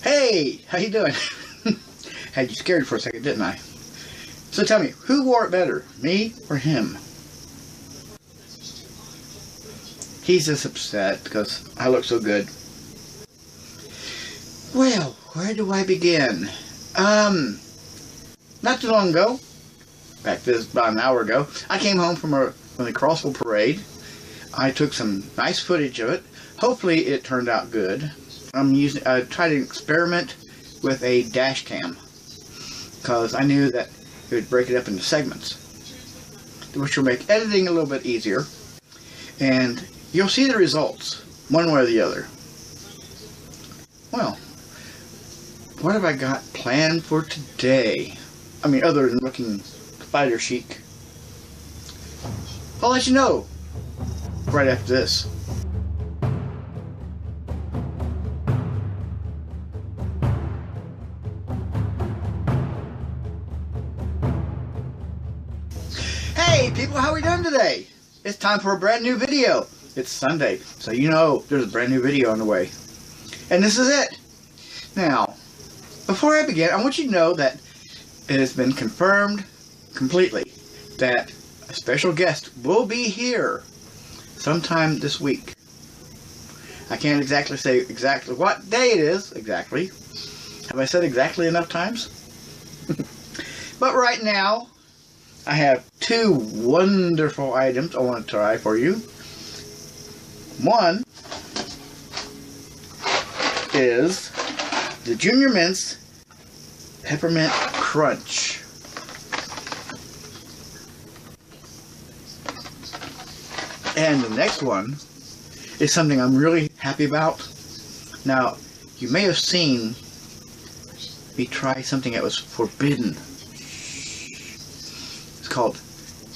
Hey, how you doing? Had you scared for a second, didn't I? So tell me, who wore it better, me or him? He's just upset because I look so good. Well, where do I begin? Not too long ago, back this about an hour ago, I came home from the Crossville parade. I took some nice footage of it. Hopefully it turned out good. I tried to experiment with a dash cam because I knew that it would break it up into segments, which will make editing a little bit easier, and you'll see the results one way or the other. Well, what have I got planned for today? I mean, other than looking spider chic. I'll let you know right after this. Hey people, how are we doing today? It's time for a brand new video. It's Sunday, so you know there's a brand new video on the way. And this is it. Now, before I begin, I want you to know that it has been confirmed completely that a special guest will be here sometime this week. I can't exactly say exactly what day it is exactly. Have I said exactly enough times? But right now, I have two wonderful items I want to try for you. One is the Junior Mints Peppermint Crunch. And the next one is something I'm really happy about. Now, you may have seen me try something that was forbidden. It's called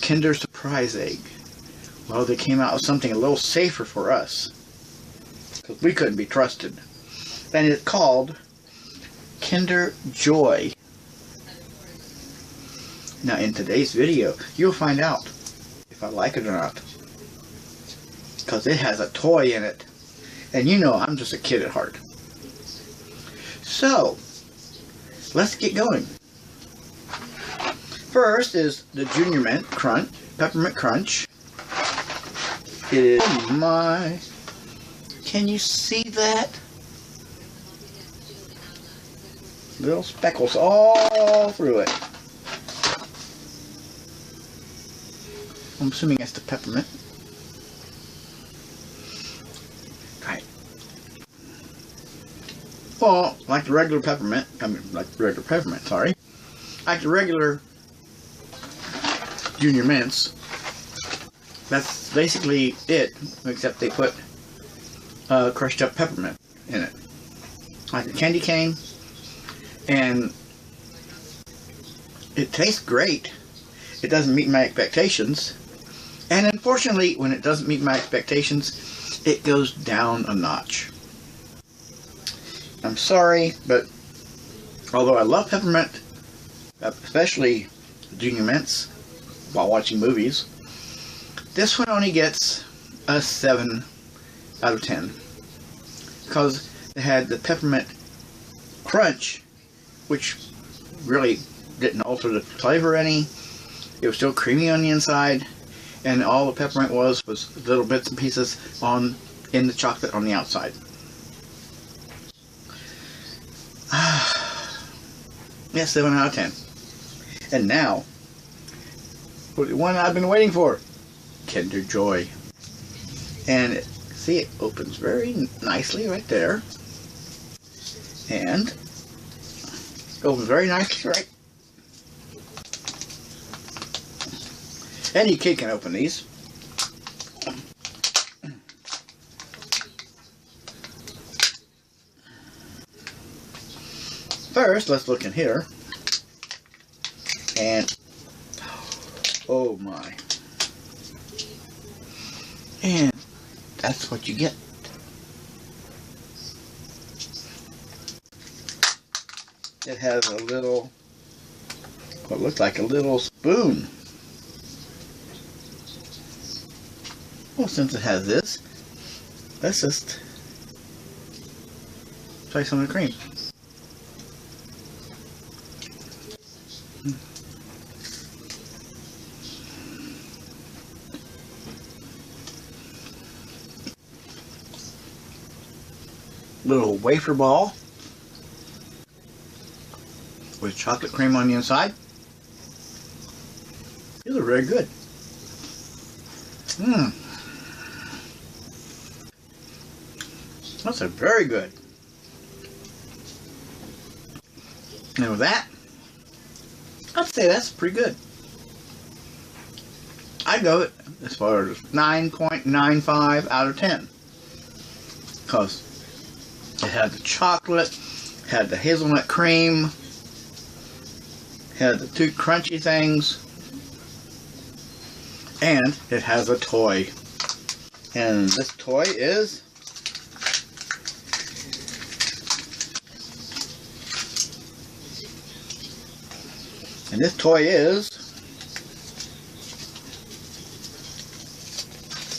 Kinder Surprise Egg. Well, they came out with something a little safer for us, because we couldn't be trusted. And it's called Kinder Joy. Now, in today's video, you'll find out if I like it or not, because it has a toy in it. And you know I'm just a kid at heart. So, let's get going. First is the Junior Mint Crunch, Peppermint Crunch. It is, oh my, can you see that? Little speckles all through it. I'm assuming that's the peppermint. Right. Well, like the regular peppermint, like the regular Junior Mints, that's basically it, except they put crushed up peppermint in it, like a candy cane, and it tastes great. It doesn't meet my expectations, and unfortunately, when it doesn't meet my expectations, it goes down a notch. I'm sorry, but although I love peppermint, especially Junior Mints, while watching movies, this one only gets a 7 out of 10 because it had the peppermint crunch, which really didn't alter the flavor any. It was still creamy on the inside, and all the peppermint was little bits and pieces in the chocolate on the outside. Yeah, 7 out of 10. And now, the one I've been waiting for, Kinder Joy. And see, it opens very nicely right there. And it opens very nicely right. Any kid can open these. First, let's look in here. And oh my. And that's what you get. It has a little, what looks like a little spoon. Well, since it has this, let's just try some of the cream. little wafer ball with chocolate cream on the inside. These are very good. That's very good. And with that, I'd say that's pretty good. I'd go as far as 9.95 out of 10. Because it had the chocolate, had the hazelnut cream, had the two crunchy things, and it has a toy. And this toy is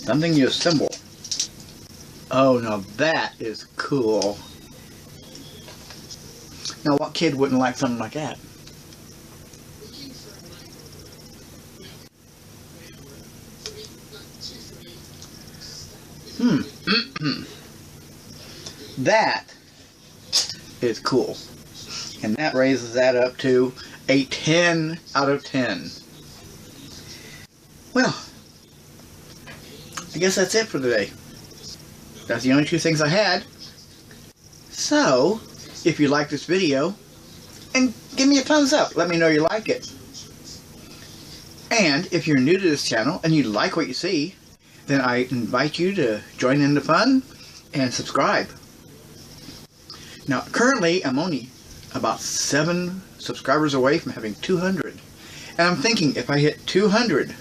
something you assemble. Oh, now that is cool. Now, what kid wouldn't like something like that? That is cool. And that raises that up to a 10 out of 10. Well, I guess that's it for today. That's the only two things I had. So, if you like this video, and give me a thumbs up. Let me know you like it. And if you're new to this channel and you like what you see, then I invite you to join in the fun and subscribe. Now, currently, I'm only about 7 subscribers away from having 200. And I'm thinking if I hit 200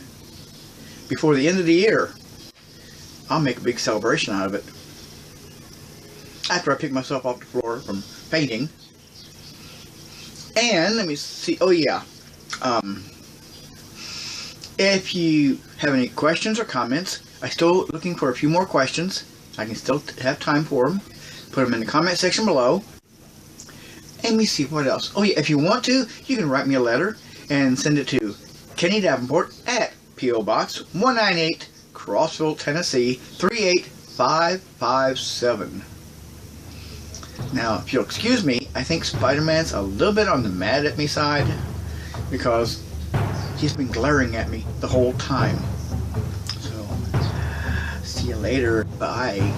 before the end of the year, I'll make a big celebration out of it. After I pick myself off the floor from painting. And let me see, oh yeah, if you have any questions or comments, I'm still looking for a few more questions. I can still have time for them. Put them in the comment section below. And let me see what else. Oh yeah, if you want to, you can write me a letter and send it to Kenny Davenport at P.O. Box 198, Crossville, Tennessee 38557. Now, if you'll excuse me, I think Spider-Man's a little bit on the mad at me side because he's been glaring at me the whole time. So, see you later. Bye.